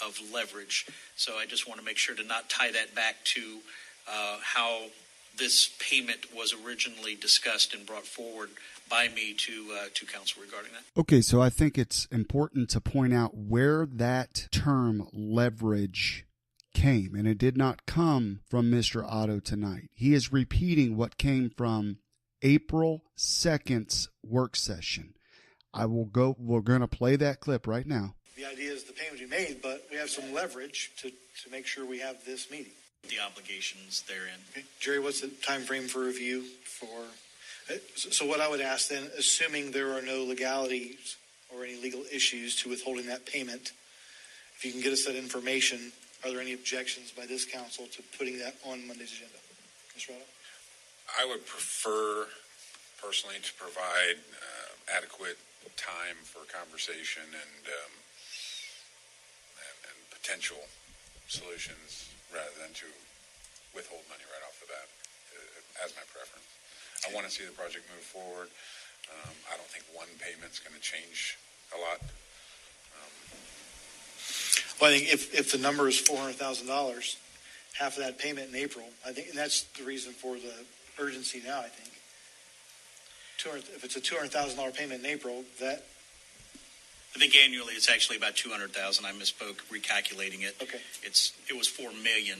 of leverage. So I just want to make sure to not tie that back to how this payment was originally discussed and brought forward by me to council regarding that. Okay, so I think it's important to point out where that term leverage came, and it did not come from Mr. Otto tonight. He is repeating what came from April 2nd's work session. We're going to play that clip right now. The idea is the payment we made, but we have some leverage to make sure we have this meeting. The obligations therein. Okay. Jerry, what's the time frame for review for? So what I would ask then, assuming there are no legalities or any legal issues to withholding that payment, if you can get us that information, are there any objections by this council to putting that on Monday's agenda? Mr. Otto? I would prefer, personally, to provide adequate time for conversation and potential solutions rather than to withhold money right off the bat as my preference. I want to see the project move forward. I don't think one payment's going to change a lot. Well, I think if the number is $400,000, half of that payment in April, I think, and that's the reason for the urgency now, I think. If it's a $200,000 payment in April, that... I think annually it's actually about $200,000. I misspoke recalculating it. Okay. It was $4 million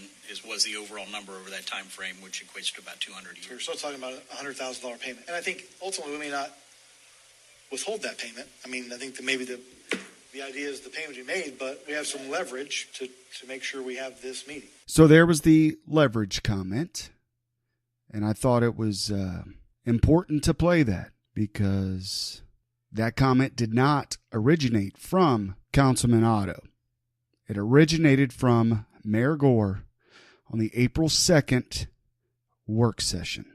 was the overall number over that time frame, which equates to about $200 a year. So we're still talking about a $100,000 payment. And I think ultimately we may not withhold that payment. I mean, I think that maybe the idea is the payment we made, but we have some leverage to make sure we have this meeting. So there was the leverage comment, and I thought it was important to play that because that comment did not originate from Councilman Otto. It originated from Mayor Gore on the April 2nd work session.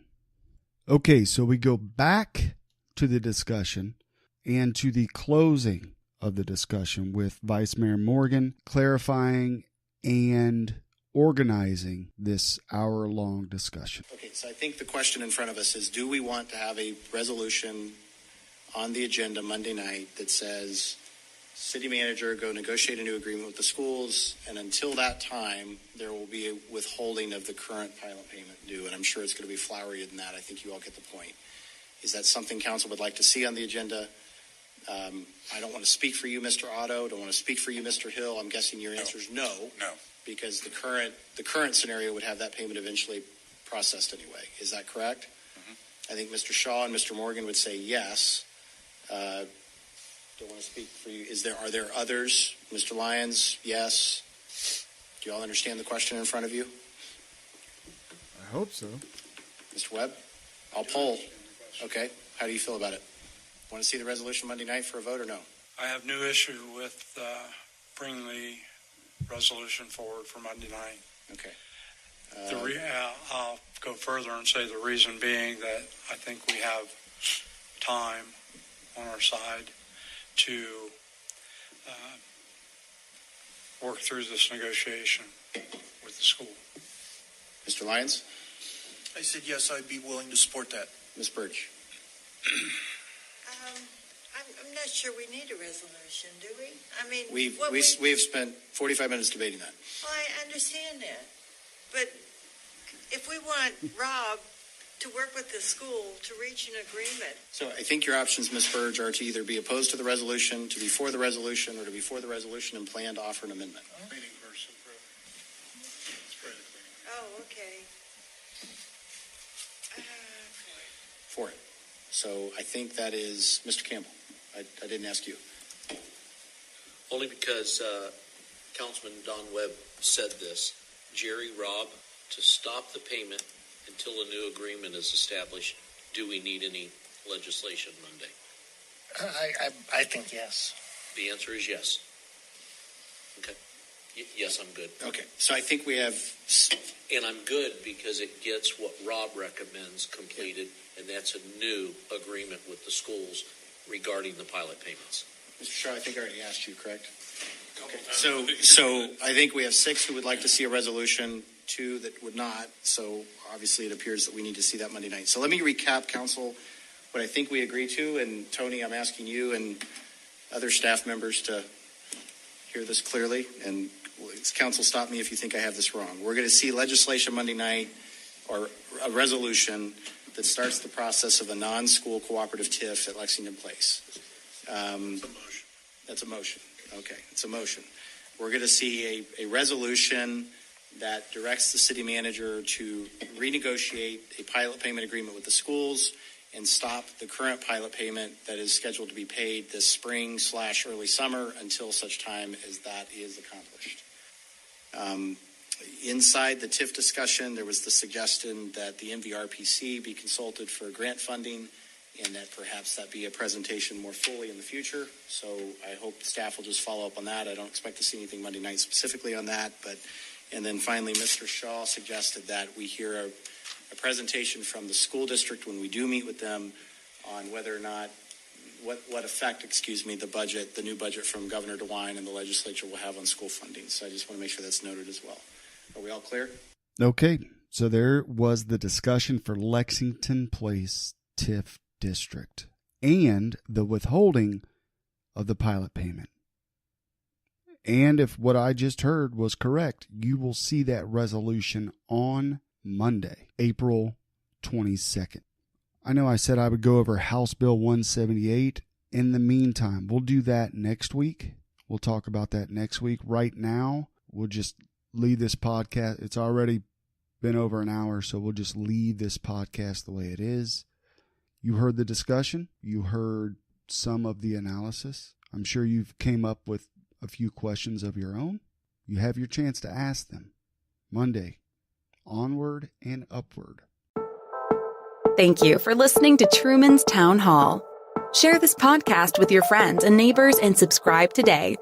Okay, so we go back to the discussion and to the closing of the discussion with Vice Mayor Morgan clarifying and organizing this hour-long discussion. Okay, so I think the question in front of us is, do we want to have a resolution on the agenda Monday night that says, city manager, go negotiate a new agreement with the schools, and until that time, there will be a withholding of the current pilot payment due, and I'm sure it's going to be flowerier than that. I think you all get the point. Is that something council would like to see on the agenda? I don't want to speak for you, Mr. Otto. Don't want to speak for you, Mr. Hill. I'm guessing your answer is no. No. Because the current scenario would have that payment eventually processed anyway. Is that correct? Mm-hmm. I think Mr. Shaw and Mr. Morgan would say yes. Don't want to speak for you. Are there others? Mr. Lyons, yes. Do you all understand the question in front of you? I hope so. Mr. Webb? I'll poll. Okay. How do you feel about it? Want to see the resolution Monday night for a vote or no? I have no issue with bringing the resolution forward for Monday night. Okay. I'll go further and say the reason being that I think we have time on our side to work through this negotiation with the school. Mr. Lyons? I said yes, I'd be willing to support that. Ms. Birch? I'm not sure we need a resolution, do we? I mean, we've spent 45 minutes debating that. Well, I understand that. But if we want Rob to work with the school to reach an agreement. So I think your options, Ms. Burge, are to either be opposed to the resolution, to be for the resolution, or to be for the resolution and plan to offer an amendment. Oh, okay. For it. So I think that is Mr. Campbell. I didn't ask you. Only because Councilman Don Webb said this. Jerry, Rob, to stop the payment until a new agreement is established, do we need any legislation Monday? I think yes. The answer is yes. Okay. Yes, I'm good. Okay. So I think we have... And I'm good because it gets what Rob recommends completed, and that's a new agreement with the schools regarding the pilot payments. Mr. Shaw, I think I already asked you, correct? Okay. So I think we have 6 who would like to see a resolution, 2 that would not. So obviously it appears that we need to see that Monday night. So let me recap, Council, what I think we agree to. And Tony, I'm asking you and other staff members to hear this clearly, and council, stop me if you think I have this wrong. We're going to see legislation Monday night, or a resolution that starts the process of a non-school cooperative TIF at Lexington Place. That's a motion. Okay, it's a motion. We're going to see a resolution that directs the city manager to renegotiate a pilot payment agreement with the schools and stop the current pilot payment that is scheduled to be paid this spring/early summer until such time as that is accomplished. Inside the TIF discussion, there was the suggestion that the MVRPC be consulted for grant funding and that perhaps that be a presentation more fully in the future. So I hope staff will just follow up on that. I don't expect to see anything Monday night specifically on that. And then finally, Mr. Shaw suggested that we hear a presentation from the school district when we do meet with them on whether or not, what effect, the new budget from Governor DeWine and the legislature will have on school funding. So I just want to make sure that's noted as well. Are we all clear? Okay, so there was the discussion for Lexington Place TIF district and the withholding of the pilot payment. And if what I just heard was correct, you will see that resolution on Monday, April 22nd. I know I said I would go over House Bill 178. In the meantime, we'll do that next week. We'll talk about that next week. Right now, we'll just leave this podcast. It's already been over an hour, so we'll just leave this podcast the way it is. You heard the discussion. You heard some of the analysis. I'm sure you've came up with a few questions of your own. You have your chance to ask them. Monday, onward and upward. Thank you for listening to Truman's Town Hall. Share this podcast with your friends and neighbors and subscribe today